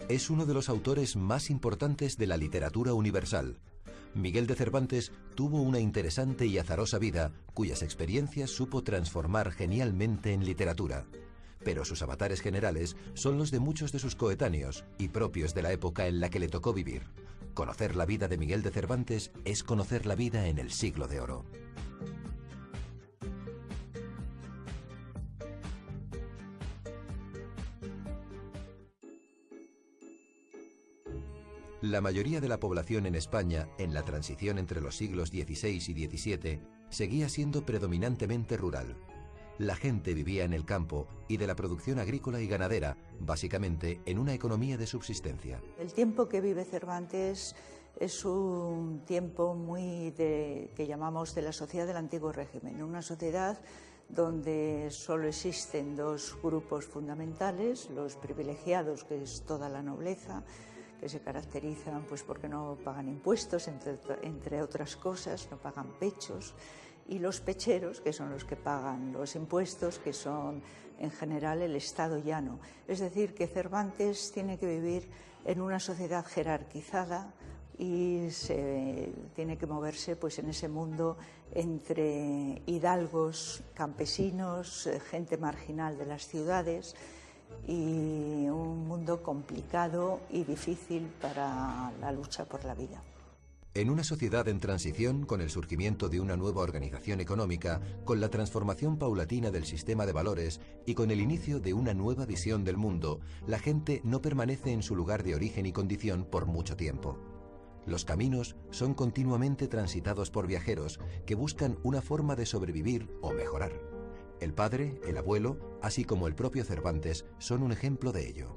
Es uno de los autores más importantes de la literatura universal. Miguel de Cervantes tuvo una interesante y azarosa vida, cuyas experiencias supo transformar genialmente en literatura. Pero sus avatares generales son los de muchos de sus coetáneos y propios de la época en la que le tocó vivir. Conocer la vida de Miguel de Cervantes es conocer la vida en el Siglo de Oro. La mayoría de la población en España, en la transición entre los siglos XVI y XVII, seguía siendo predominantemente rural. La gente vivía en el campo y de la producción agrícola y ganadera, básicamente en una economía de subsistencia. El tiempo que vive Cervantes es un tiempo que llamamos de la sociedad del antiguo régimen, una sociedad donde solo existen dos grupos fundamentales, los privilegiados, que es toda la nobleza, que se caracterizan pues porque no pagan impuestos, entre otras cosas, no pagan pechos, y los pecheros, que son los que pagan los impuestos, que son en general el Estado llano. Es decir, que Cervantes tiene que vivir en una sociedad jerarquizada y tiene que moverse pues en ese mundo entre hidalgos, campesinos, gente marginal de las ciudades, y un mundo complicado y difícil para la lucha por la vida. En una sociedad en transición, con el surgimiento de una nueva organización económica, con la transformación paulatina del sistema de valores y con el inicio de una nueva visión del mundo, la gente no permanece en su lugar de origen y condición por mucho tiempo. Los caminos son continuamente transitados por viajeros que buscan una forma de sobrevivir o mejorar. El padre, el abuelo, así como el propio Cervantes, son un ejemplo de ello.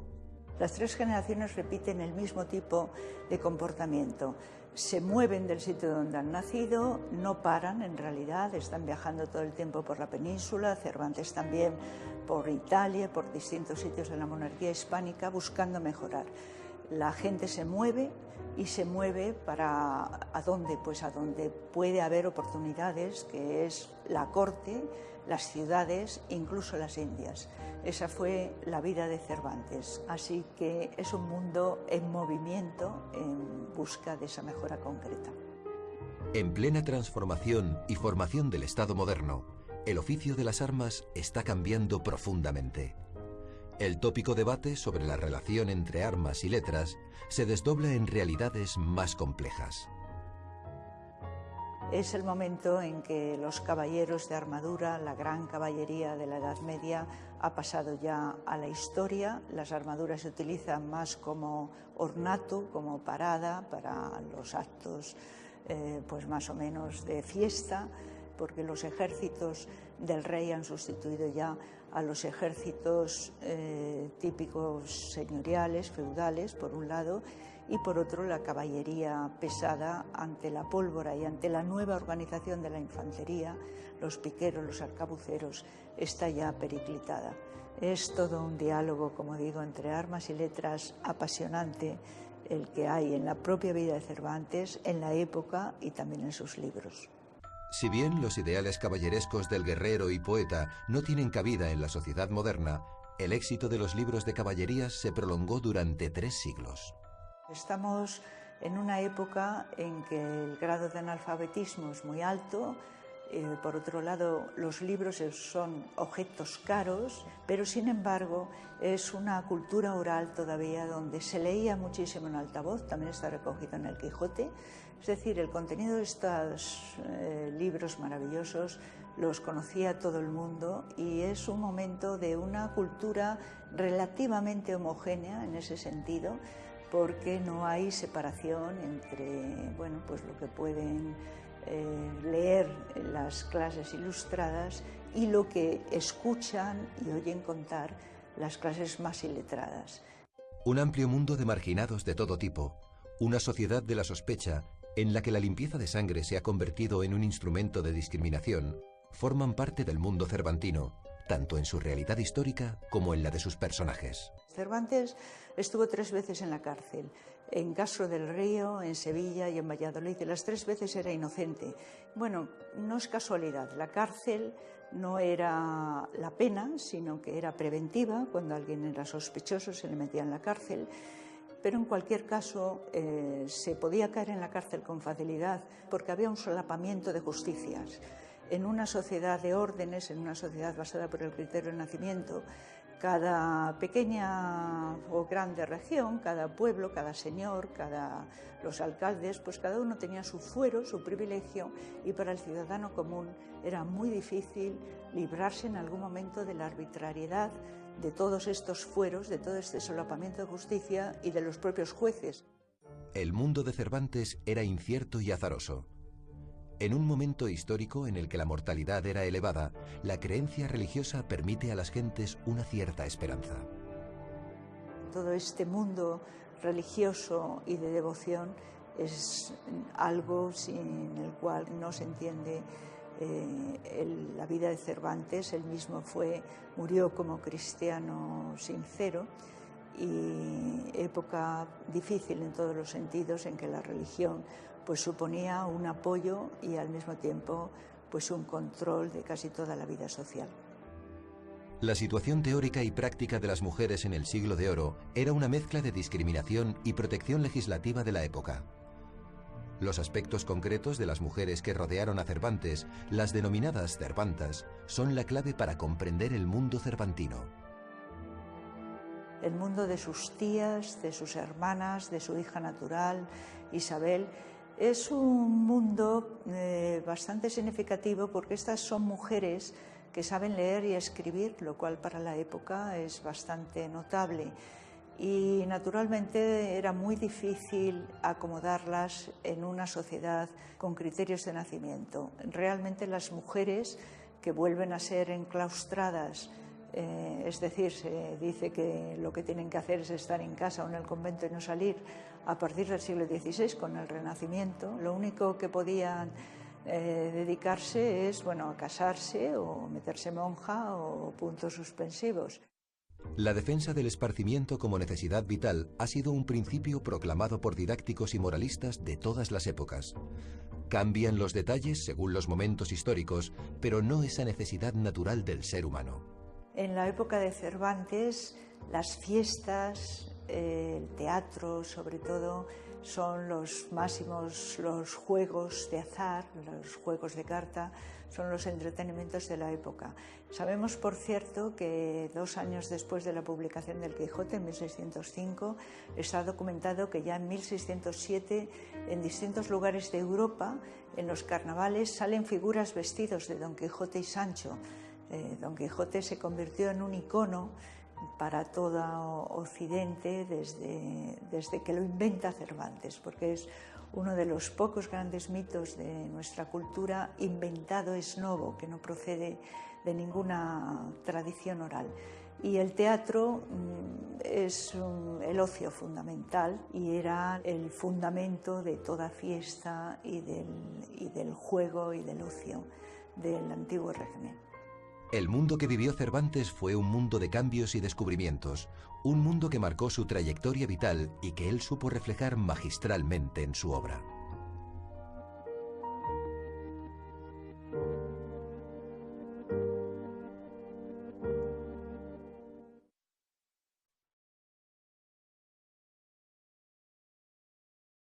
Las tres generaciones repiten el mismo tipo de comportamiento. Se mueven del sitio donde han nacido, no paran en realidad, están viajando todo el tiempo por la península, Cervantes también por Italia, por distintos sitios de la monarquía hispánica, buscando mejorar. La gente se mueve y se mueve para ¿a dónde? Pues a donde puede haber oportunidades, que es la corte, las ciudades, incluso las Indias. Esa fue la vida de Cervantes, así que es un mundo en movimiento en busca de esa mejora concreta. En plena transformación y formación del Estado moderno, el oficio de las armas está cambiando profundamente. El tópico debate sobre la relación entre armas y letras se desdobla en realidades más complejas. Es el momento en que los caballeros de armadura, la gran caballería de la Edad Media, ha pasado ya a la historia. Las armaduras se utilizan más como ornato, como parada para los actos pues más o menos de fiesta, porque los ejércitos del rey han sustituido ya a los ejércitos típicos señoriales, feudales, por un lado, y por otro la caballería pesada ante la pólvora y ante la nueva organización de la infantería, los piqueros, los arcabuceros, está ya periclitada. Es todo un diálogo, como digo, entre armas y letras apasionante, el que hay en la propia vida de Cervantes, en la época y también en sus libros. Si bien los ideales caballerescos del guerrero y poeta no tienen cabida en la sociedad moderna, el éxito de los libros de caballerías se prolongó durante 3 siglos. Estamos en una época en que el grado de analfabetismo es muy alto. Por otro lado, los libros son objetos caros, pero sin embargo es una cultura oral todavía donde se leía muchísimo en altavoz, también está recogido en el Quijote. Es decir, el contenido de estos libros maravillosos los conocía todo el mundo y es un momento de una cultura relativamente homogénea en ese sentido, porque no hay separación entre pues lo que pueden leer las clases ilustradas y lo que escuchan y oyen contar las clases más iletradas. Un amplio mundo de marginados de todo tipo, una sociedad de la sospecha en la que la limpieza de sangre se ha convertido en un instrumento de discriminación, forman parte del mundo cervantino, tanto en su realidad histórica como en la de sus personajes. Cervantes estuvo 3 veces en la cárcel, en Castro del Río, en Sevilla y en Valladolid, y las 3 veces era inocente. Bueno, no es casualidad, la cárcel no era la pena, sino que era preventiva. Cuando alguien era sospechoso se le metía en la cárcel, pero en cualquier caso se podía caer en la cárcel con facilidad porque había un solapamiento de justicias. En una sociedad de órdenes, en una sociedad basada por el criterio de nacimiento, cada pequeña o grande región, cada pueblo, cada señor, los alcaldes, pues cada uno tenía su fuero, su privilegio, y para el ciudadano común era muy difícil librarse en algún momento de la arbitrariedad de todos estos fueros, de todo este solapamiento de justicia y de los propios jueces. El mundo de Cervantes era incierto y azaroso. En un momento histórico en el que la mortalidad era elevada, la creencia religiosa permite a las gentes una cierta esperanza. Todo este mundo religioso y de devoción es algo sin el cual no se entiende la vida de Cervantes. Él mismo murió como cristiano sincero, y época difícil en todos los sentidos, en que la religión pues suponía un apoyo y al mismo tiempo pues un control de casi toda la vida social. La situación teórica y práctica de las mujeres en el Siglo de Oro era una mezcla de discriminación y protección legislativa de la época. Los aspectos concretos de las mujeres que rodearon a Cervantes, las denominadas cervantas, son la clave para comprender el mundo cervantino. El mundo de sus tías, de sus hermanas, de su hija natural, Isabel, es un mundo bastante significativo porque estas son mujeres que saben leer y escribir, lo cual para la época es bastante notable. Y naturalmente era muy difícil acomodarlas en una sociedad con criterios de nacimiento. Realmente las mujeres que vuelven a ser enclaustradas, es decir, se dice que lo que tienen que hacer es estar en casa o en el convento y no salir, a partir del siglo XVI, con el Renacimiento, lo único que podían dedicarse es, a casarse o meterse monja o puntos suspensivos. La defensa del esparcimiento como necesidad vital ha sido un principio proclamado por didácticos y moralistas de todas las épocas. Cambian los detalles según los momentos históricos, pero no esa necesidad natural del ser humano. En la época de Cervantes, las fiestas, el teatro sobre todo, son los máximos, los juegos de azar, los juegos de carta, son los entretenimientos de la época. Sabemos, por cierto, que 2 años después de la publicación del Quijote, en 1605, está documentado que ya en 1607, en distintos lugares de Europa, en los carnavales, salen figuras vestidos de Don Quijote y Sancho. Don Quijote se convirtió en un icono para todo Occidente desde que lo inventa Cervantes, porque es uno de los pocos grandes mitos de nuestra cultura inventado ex novo, que no procede de ninguna tradición oral. Y el teatro es el ocio fundamental y era el fundamento de toda fiesta y del juego y del ocio del antiguo régimen. El mundo que vivió Cervantes fue un mundo de cambios y descubrimientos, un mundo que marcó su trayectoria vital y que él supo reflejar magistralmente en su obra.